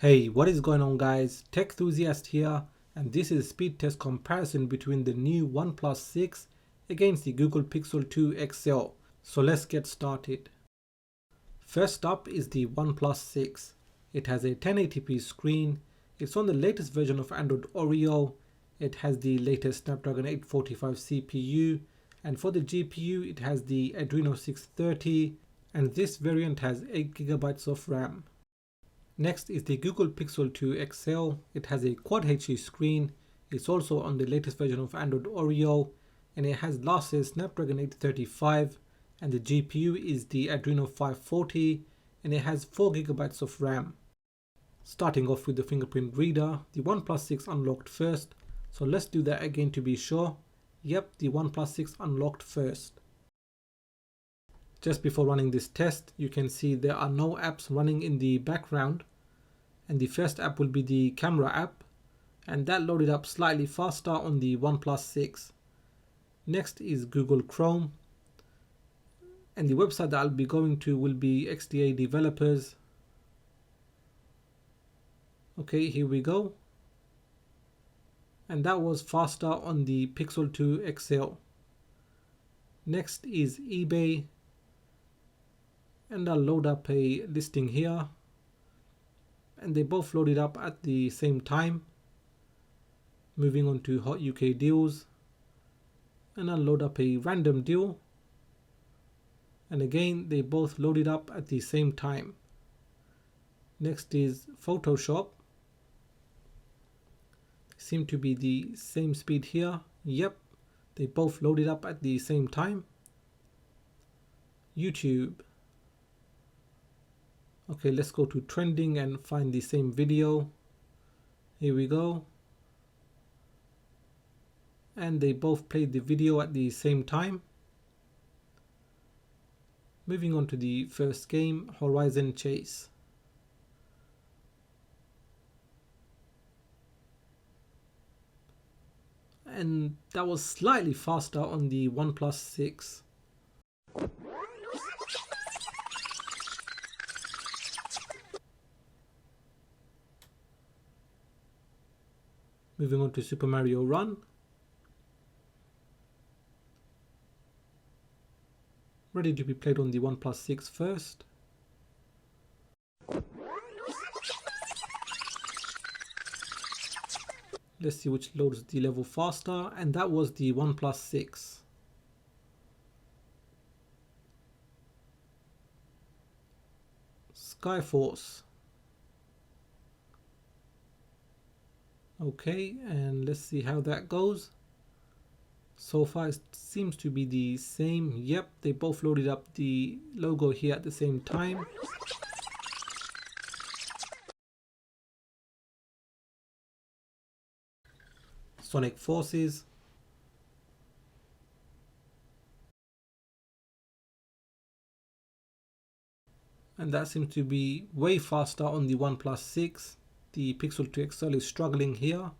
Hey, what is going on guys? Tech Enthusiast here, and this is a speed test comparison between the new OnePlus 6 against the Google Pixel 2 XL. So let's get started. First up is the OnePlus 6. It has a 1080p screen, it's on the latest version of Android Oreo, it has the latest Snapdragon 845 CPU, and for the GPU it has the Adreno 630, and this variant has 8GB of RAM. Next is the Google Pixel 2 XL. It has a Quad HD screen. It's also on the latest version of Android Oreo, and it has last year's Snapdragon 835, and the GPU is the Adreno 540, and it has 4GB of RAM. Starting off with the fingerprint reader, the OnePlus 6 unlocked first, so let's do that again to be sure. Yep, the OnePlus 6 unlocked first. Just before running this test, you can see there are no apps running in the background, and the first app will be the camera app, and that loaded up slightly faster on the OnePlus 6. Next is Google Chrome, and the website that I'll be going to will be XDA developers. Okay, here we go, and that was faster on the Pixel 2 XL. Next is eBay, and I'll load up a listing here, and they both loaded up at the same time. Moving on to Hot UK Deals, and I'll load up a random deal, and again they both loaded up at the same time. Next is Photoshop, seem to be the same speed here. Yep, they both loaded up at the same time. YouTube. Okay, let's go to trending and find the same video. Here we go. And they both played the video at the same time. Moving on to the first game, Horizon Chase. And that was slightly faster on the OnePlus 6. Moving on to Super Mario Run. Ready to be played on the OnePlus 6 first. Let's see which loads the level faster, and that was the OnePlus 6. Skyforce. Okay, and let's see how that goes. So far it seems to be the same. Yep, they both loaded up the logo here at the same time. Sonic Forces. And that seems to be way faster on the OnePlus 6. The Pixel 2 XL is struggling here.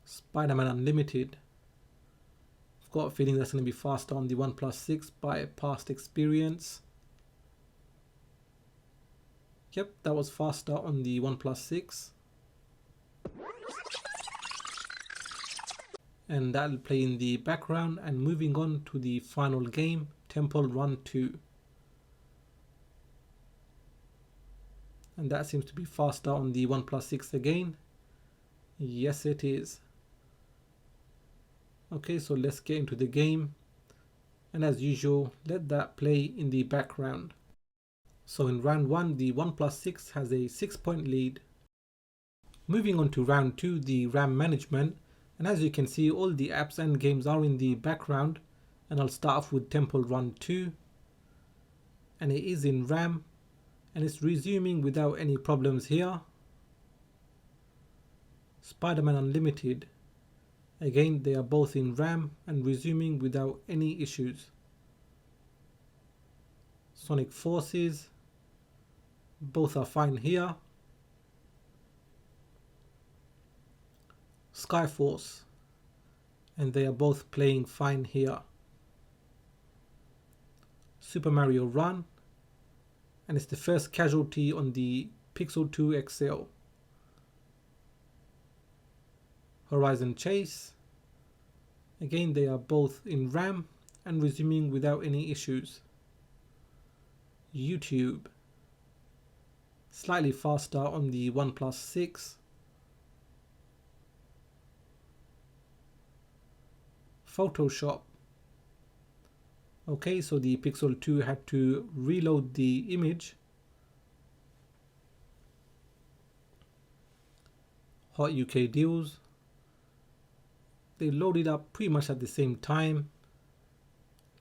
Spider-Man Unlimited. I've got a feeling that's going to be faster on the OnePlus 6 by past experience. Yep, that was faster on the OnePlus 6. And that'll play in the background, and moving on to the final game, Temple Run 2. And that seems to be faster on the OnePlus 6 again. Yes, it is. Okay, so let's get into the game, and as usual, let that play in the background. So in round 1, the OnePlus 6 has a 6-point lead. Moving on to round 2, the RAM management, and as you can see, all the apps and games are in the background, and I'll start off with Temple Run 2, and it is in RAM, and it's resuming without any problems here. Spider-Man Unlimited. Again, they are both in RAM and resuming without any issues. Sonic Forces, both are fine here. Skyforce, and they are both playing fine here. Super Mario Run, and it's the first casualty on the Pixel 2 XL. Horizon Chase, again they are both in RAM and resuming without any issues. YouTube, slightly faster on the OnePlus 6. Photoshop, okay, so the Pixel 2 had to reload the image. Hot UK deals, they loaded up pretty much at the same time.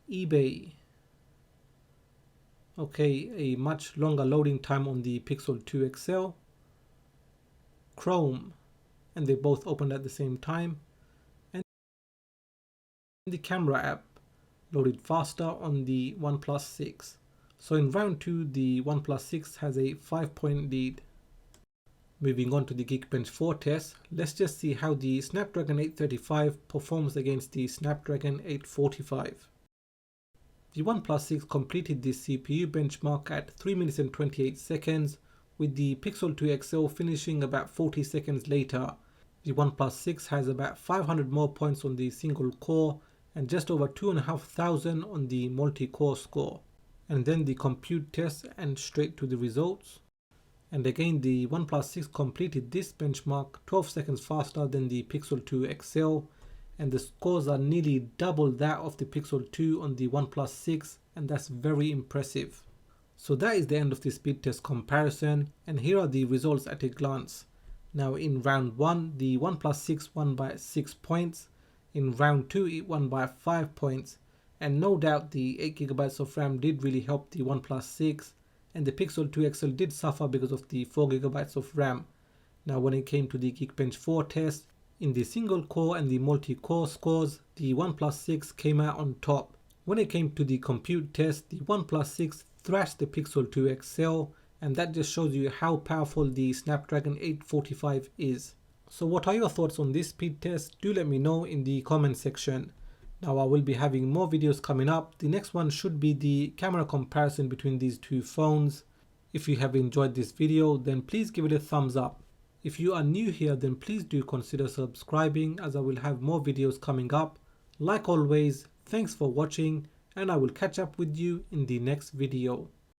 eBay, okay, a much longer loading time on the Pixel 2 XL. Chrome, and they both opened at the same time. And the camera app loaded faster on the OnePlus 6. So in round 2, the OnePlus 6 has a 5-point lead. Moving on to the Geekbench 4 test, let's just see how the Snapdragon 835 performs against the Snapdragon 845. The OnePlus 6 completed this CPU benchmark at 3 minutes and 28 seconds, with the Pixel 2 XL finishing about 40 seconds later. The OnePlus 6 has about 500 more points on the single core and just over 2,500 on the multi-core score. And then the compute test and straight to the results. And again, the OnePlus 6 completed this benchmark 12 seconds faster than the Pixel 2 XL, and the scores are nearly double that of the Pixel 2 on the OnePlus 6, and that's very impressive. So that is the end of the speed test comparison, and here are the results at a glance. Now in round 1, the OnePlus 6 won by 6 points, in round 2 it won by 5 points, and no doubt the 8GB of RAM did really help the OnePlus 6, and the Pixel 2 XL did suffer because of the 4GB of RAM. Now when it came to the Geekbench 4 test, in the single core and the multi-core scores, the OnePlus 6 came out on top. When it came to the compute test, the OnePlus 6 thrashed the Pixel 2 XL, and that just shows you how powerful the Snapdragon 845 is. So what are your thoughts on this speed test? Do let me know in the comment section. Now I will be having more videos coming up. The next one should be the camera comparison between these two phones. If you have enjoyed this video, then please give it a thumbs up. If you are new here, then please do consider subscribing, as I will have more videos coming up. Like always, thanks for watching, and I will catch up with you in the next video.